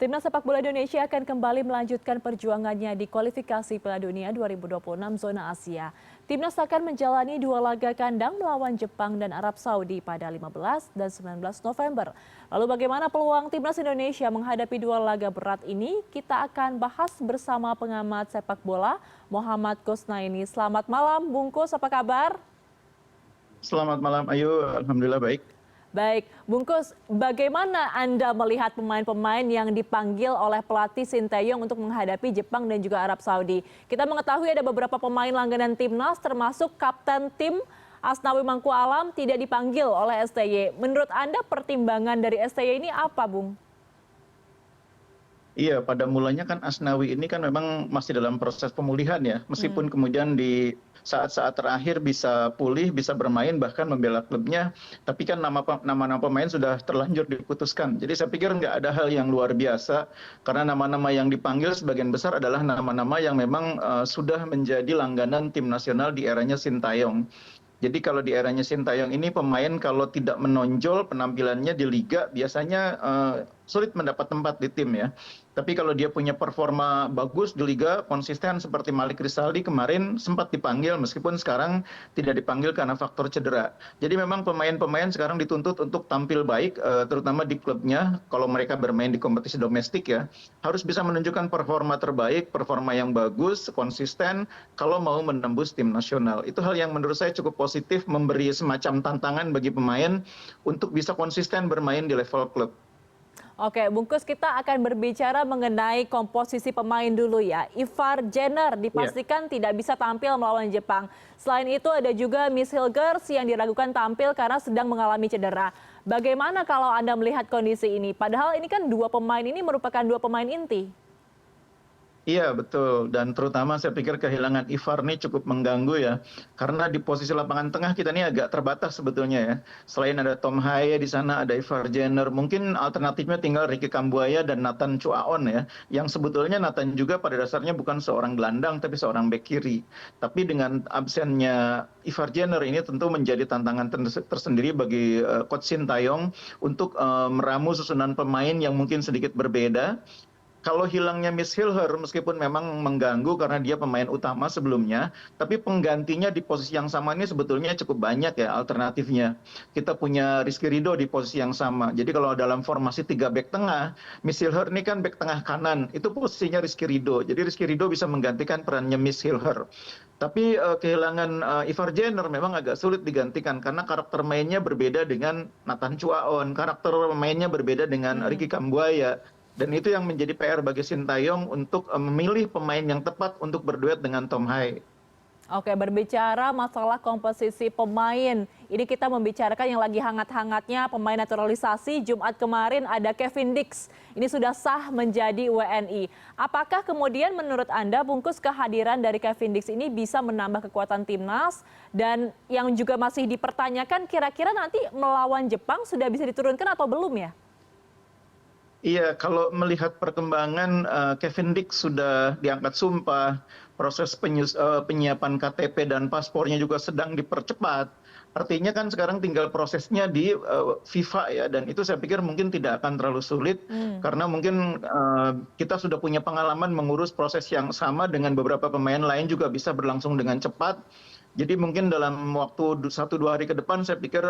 Timnas sepak bola Indonesia akan kembali melanjutkan perjuangannya di kualifikasi Piala Dunia 2026 zona Asia. Timnas akan menjalani dua laga kandang melawan Jepang dan Arab Saudi pada 15 dan 19 November. Lalu bagaimana peluang Timnas Indonesia menghadapi dua laga berat ini? Kita akan bahas bersama pengamat sepak bola Muhammad Kusnaini. Selamat malam Bungkus, apa kabar? Selamat malam Ayu, alhamdulillah baik. Baik, Bungkus, bagaimana Anda melihat pemain-pemain yang dipanggil oleh pelatih Sinteyong untuk menghadapi Jepang dan juga Arab Saudi? Kita mengetahui ada beberapa pemain langganan Timnas termasuk kapten tim Asnawi Mangku Alam tidak dipanggil oleh STY. Menurut Anda pertimbangan dari STY ini apa, Bung? Iya, pada mulanya kan Asnawi ini kan memang masih dalam proses pemulihan ya. Meskipun kemudian di saat-saat terakhir bisa pulih, bisa bermain, bahkan membela klubnya. Tapi kan nama-nama pemain sudah terlanjur diputuskan. Jadi saya pikir nggak ada hal yang luar biasa. Karena nama-nama yang dipanggil sebagian besar adalah nama-nama yang memang sudah menjadi langganan tim nasional di eranya Sintayong. Jadi kalau di eranya Sintayong ini pemain kalau tidak menonjol penampilannya di liga biasanya sulit mendapat tempat di tim ya. Tapi kalau dia punya performa bagus di liga konsisten seperti Malik Rizaldi kemarin sempat dipanggil meskipun sekarang tidak dipanggil karena faktor cedera. Jadi memang pemain-pemain sekarang dituntut untuk tampil baik terutama di klubnya kalau mereka bermain di kompetisi domestik ya. Harus bisa menunjukkan performa terbaik, performa yang bagus, konsisten kalau mau menembus tim nasional. Itu hal yang menurut saya cukup positif memberi semacam tantangan bagi pemain untuk bisa konsisten bermain di level klub. Oke, Bungkus, kita akan berbicara mengenai komposisi pemain dulu ya. Ivar Jenner dipastikan tidak bisa tampil melawan Jepang. Selain itu ada juga Miss Hilgers yang diragukan tampil karena sedang mengalami cedera. Bagaimana kalau Anda melihat kondisi ini? Padahal ini kan dua pemain ini merupakan dua pemain inti. Iya betul, dan terutama saya pikir kehilangan Ivar ini cukup mengganggu ya, karena di posisi lapangan tengah kita ini agak terbatas sebetulnya ya. Selain ada Tom Haye di sana, ada Ivar Jenner, mungkin alternatifnya tinggal Ricky Kambuaya dan Nathan Chuaon ya, yang sebetulnya Nathan juga pada dasarnya bukan seorang gelandang tapi seorang bek kiri. Tapi dengan absennya Ivar Jenner ini tentu menjadi tantangan tersendiri bagi Coach Sintayong untuk meramu susunan pemain yang mungkin sedikit berbeda. Kalau hilangnya Miss Hilher meskipun memang mengganggu karena dia pemain utama sebelumnya, tapi penggantinya di posisi yang sama ini sebetulnya cukup banyak ya alternatifnya. Kita punya Rizky Ridho di posisi yang sama. Jadi kalau dalam formasi 3 bek tengah, Miss Hilher ini kan bek tengah kanan, itu posisinya Rizky Ridho. Jadi Rizky Ridho bisa menggantikan perannya Miss Hilher. Tapi kehilangan Ivar Jenner memang agak sulit digantikan karena karakter mainnya berbeda dengan Nathan Chuaon, karakter mainnya berbeda dengan Ricky Kambuaya. Dan itu yang menjadi PR bagi Sintayong untuk memilih pemain yang tepat untuk berduet dengan Tom Haye. Oke, berbicara masalah komposisi pemain, ini kita membicarakan yang lagi hangat-hangatnya pemain naturalisasi. Jumat kemarin ada Kevin Dix, ini sudah sah menjadi WNI. Apakah kemudian menurut Anda, Bungkus, kehadiran dari Kevin Dix ini bisa menambah kekuatan timnas? Dan yang juga masih dipertanyakan, kira-kira nanti melawan Jepang sudah bisa diturunkan atau belum ya? Iya, kalau melihat perkembangan Kevin Dix sudah diangkat sumpah, proses penyiapan KTP dan paspornya juga sedang dipercepat. Artinya kan sekarang tinggal prosesnya di FIFA ya, dan itu saya pikir mungkin tidak akan terlalu sulit karena mungkin kita sudah punya pengalaman mengurus proses yang sama dengan beberapa pemain lain juga bisa berlangsung dengan cepat. Jadi mungkin dalam waktu 1-2 hari ke depan saya pikir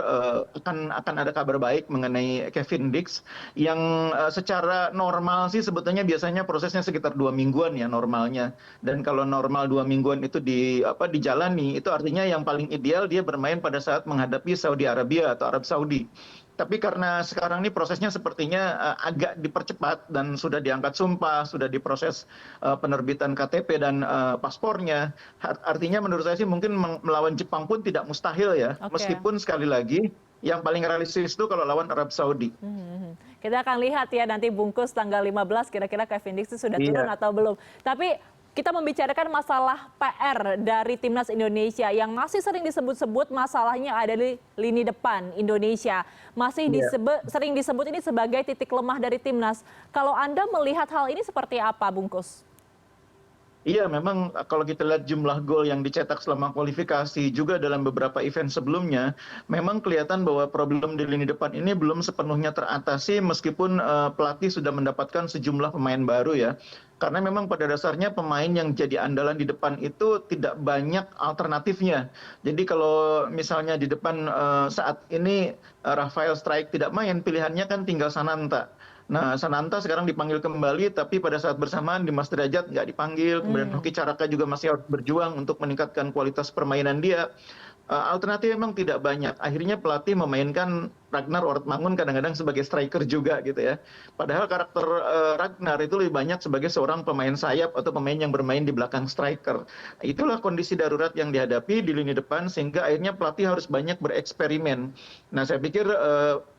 akan ada kabar baik mengenai Kevin Dix yang secara normal sih sebetulnya biasanya prosesnya sekitar 2 mingguan ya normalnya. Dan kalau normal 2 mingguan itu dijalani, itu artinya yang paling ideal dia bermain pada saat menghadapi Saudi Arabia atau Arab Saudi. Tapi karena sekarang ini prosesnya sepertinya agak dipercepat dan sudah diangkat sumpah, sudah diproses penerbitan KTP dan paspornya. Artinya menurut saya sih mungkin melawan Jepang pun tidak mustahil ya. Meskipun sekali lagi yang paling realistis itu kalau lawan Arab Saudi. Kita akan lihat ya nanti Bungkus tanggal 15 kira-kira Kevin Dix sudah turun atau belum. Tapi kita membicarakan masalah PR dari Timnas Indonesia yang masih sering disebut-sebut masalahnya ada di lini depan Indonesia. Masih sering disebut ini sebagai titik lemah dari Timnas. Kalau Anda melihat hal ini seperti apa, Bungkus? Iya, memang kalau kita lihat jumlah gol yang dicetak selama kualifikasi juga dalam beberapa event sebelumnya, memang kelihatan bahwa problem di lini depan ini belum sepenuhnya teratasi meskipun pelatih sudah mendapatkan sejumlah pemain baru ya. Karena memang pada dasarnya pemain yang jadi andalan di depan itu tidak banyak alternatifnya. Jadi kalau misalnya di depan saat ini Rafael Struijk tidak main, pilihannya kan tinggal Sananta. Nah, Sananta sekarang dipanggil kembali, tapi pada saat bersamaan Dimas Derajat nggak dipanggil. Kemudian Hoki Caraka juga masih harus berjuang untuk meningkatkan kualitas permainan dia. Alternatif memang tidak banyak. Akhirnya pelatih memainkan Ragnar Ortmangun kadang-kadang sebagai striker juga gitu ya. Padahal karakter Ragnar itu lebih banyak sebagai seorang pemain sayap atau pemain yang bermain di belakang striker. Itulah kondisi darurat yang dihadapi di lini depan sehingga akhirnya pelatih harus banyak bereksperimen. Nah, saya pikir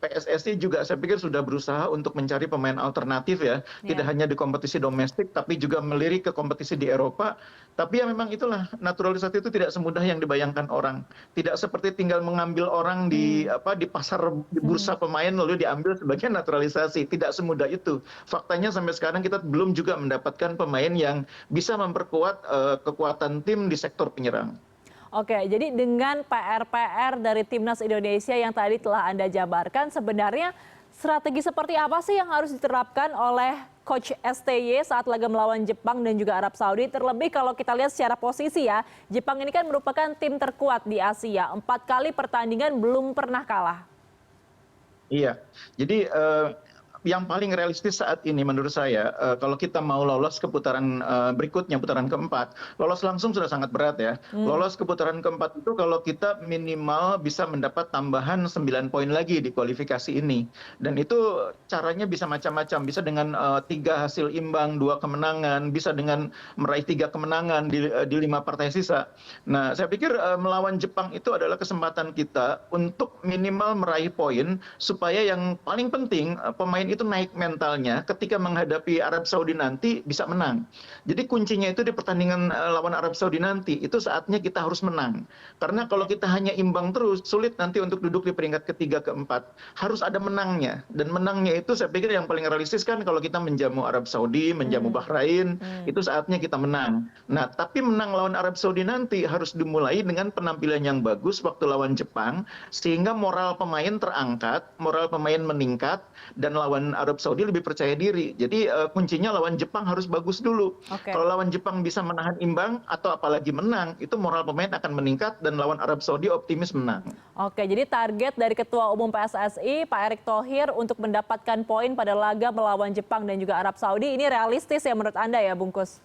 PSSI juga saya pikir sudah berusaha untuk mencari pemain alternatif ya. Tidak hanya di kompetisi domestik tapi juga melirik ke kompetisi di Eropa. Tapi ya memang itulah naturalisasi itu tidak semudah yang dibayangkan orang. Tidak seperti tinggal mengambil orang di pasar di bursa pemain lalu diambil sebagai naturalisasi. Tidak semudah itu. Faktanya sampai sekarang kita belum juga mendapatkan pemain yang bisa memperkuat kekuatan tim di sektor penyerang. Oke, jadi dengan PR-PR dari Timnas Indonesia yang tadi telah Anda jabarkan, sebenarnya strategi seperti apa sih yang harus diterapkan oleh Coach STY saat laga melawan Jepang dan juga Arab Saudi? Terlebih kalau kita lihat secara posisi ya, Jepang ini kan merupakan tim terkuat di Asia. 4 kali pertandingan belum pernah kalah. Iya, jadi yang paling realistis saat ini menurut saya, kalau kita mau lolos ke putaran berikutnya, putaran keempat, lolos langsung sudah sangat berat ya. Lolos ke putaran keempat itu kalau kita minimal bisa mendapat tambahan 9 poin lagi di kualifikasi ini. Dan itu caranya bisa macam-macam, bisa dengan 3 hasil imbang, 2 kemenangan, bisa dengan meraih 3 kemenangan di 5 partai sisa. Nah, saya pikir melawan Jepang itu adalah kesempatan kita untuk minimal meraih poin supaya yang paling penting pemain itu naik mentalnya ketika menghadapi Arab Saudi nanti bisa menang. Jadi kuncinya itu di pertandingan lawan Arab Saudi nanti, itu saatnya kita harus menang. Karena kalau kita hanya imbang terus, sulit nanti untuk duduk di peringkat ketiga, keempat. Harus ada menangnya. Dan menangnya itu saya pikir yang paling realistis kan kalau kita menjamu Arab Saudi, menjamu Bahrain, itu saatnya kita menang. Nah, tapi menang lawan Arab Saudi nanti harus dimulai dengan penampilan yang bagus waktu lawan Jepang, sehingga moral pemain terangkat, moral pemain meningkat, dan lawan Arab Saudi lebih percaya diri. Jadi kuncinya lawan Jepang harus bagus dulu. Kalau lawan Jepang bisa menahan imbang atau apalagi menang, itu moral pemain akan meningkat dan lawan Arab Saudi optimis menang. Oke, jadi target dari Ketua Umum PSSI, Pak Erick Thohir untuk mendapatkan poin pada laga melawan Jepang dan juga Arab Saudi ini realistis ya menurut Anda ya, Bungkus?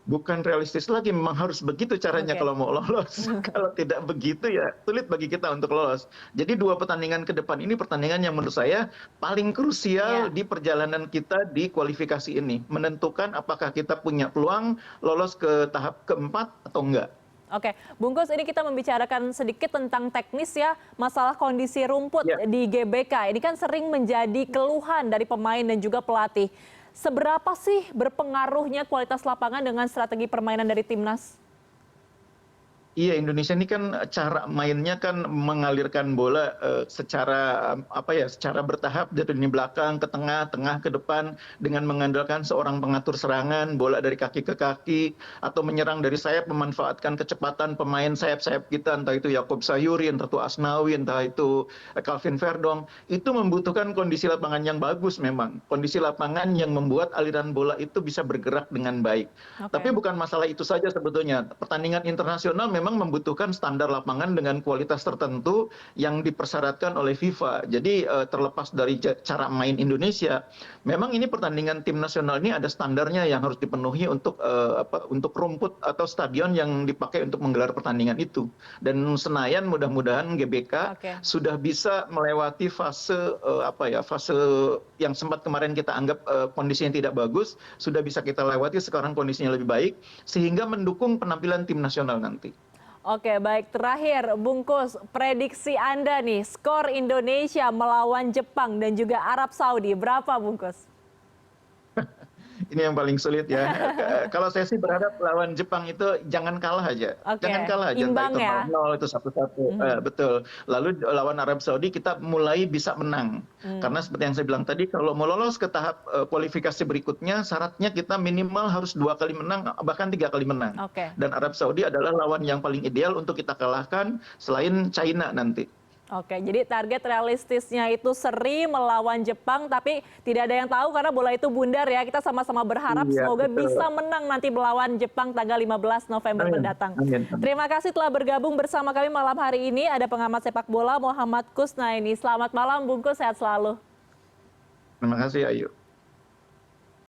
Bukan realistis lagi, memang harus begitu caranya kalau mau lolos. Kalau tidak begitu ya sulit bagi kita untuk lolos. Jadi 2 pertandingan ke depan ini pertandingan yang menurut saya paling krusial di perjalanan kita di kualifikasi ini. Menentukan apakah kita punya peluang lolos ke tahap keempat atau enggak. Oke, Bungkus, ini kita membicarakan sedikit tentang teknis ya, masalah kondisi rumput di GBK. Ini kan sering menjadi keluhan dari pemain dan juga pelatih. Seberapa sih berpengaruhnya kualitas lapangan dengan strategi permainan dari timnas? Iya, Indonesia ini kan cara mainnya kan mengalirkan bola secara secara bertahap dari lini belakang ke tengah, tengah ke depan dengan mengandalkan seorang pengatur serangan, bola dari kaki ke kaki atau menyerang dari sayap memanfaatkan kecepatan pemain sayap-sayap kita, entah itu Yakob Sayuri, entah itu Asnawi, entah itu Calvin Verdong. Itu membutuhkan kondisi lapangan yang bagus memang. Kondisi lapangan yang membuat aliran bola itu bisa bergerak dengan baik. Tapi bukan masalah itu saja sebetulnya. Pertandingan internasional memang membutuhkan standar lapangan dengan kualitas tertentu yang dipersyaratkan oleh FIFA. Jadi terlepas dari cara main Indonesia, memang ini pertandingan tim nasional ini ada standarnya yang harus dipenuhi untuk rumput atau stadion yang dipakai untuk menggelar pertandingan itu. Dan Senayan mudah-mudahan GBK sudah bisa melewati fase fase yang sempat kemarin kita anggap kondisinya tidak bagus, sudah bisa kita lewati, sekarang kondisinya lebih baik sehingga mendukung penampilan tim nasional nanti. Oke, baik. Terakhir, Bungkus, prediksi Anda nih, skor Indonesia melawan Jepang dan juga Arab Saudi, berapa Bungkus? Ini yang paling sulit ya. Kalau saya sih berharap lawan Jepang itu jangan kalah aja. Oke, Jangan kalah aja, entah imbang itu ya. 0-0, itu 1-1. Betul. Lalu lawan Arab Saudi kita mulai bisa menang. Karena seperti yang saya bilang tadi, kalau mau lolos ke tahap kualifikasi berikutnya, syaratnya kita minimal harus 2 kali menang, bahkan 3 kali menang. Oke. Dan Arab Saudi adalah lawan yang paling ideal untuk kita kalahkan selain China nanti. Oke, jadi target realistisnya itu seri melawan Jepang, tapi tidak ada yang tahu karena bola itu bundar ya. Kita sama-sama berharap Iya, semoga betul. bisa menang nanti melawan Jepang tanggal 15 November Amin. mendatang. Amin. Terima kasih telah bergabung bersama kami malam hari ini. Ada pengamat sepak bola Muhammad Kusnaini. Selamat malam Bungkus, sehat selalu. Terima kasih, Ayu.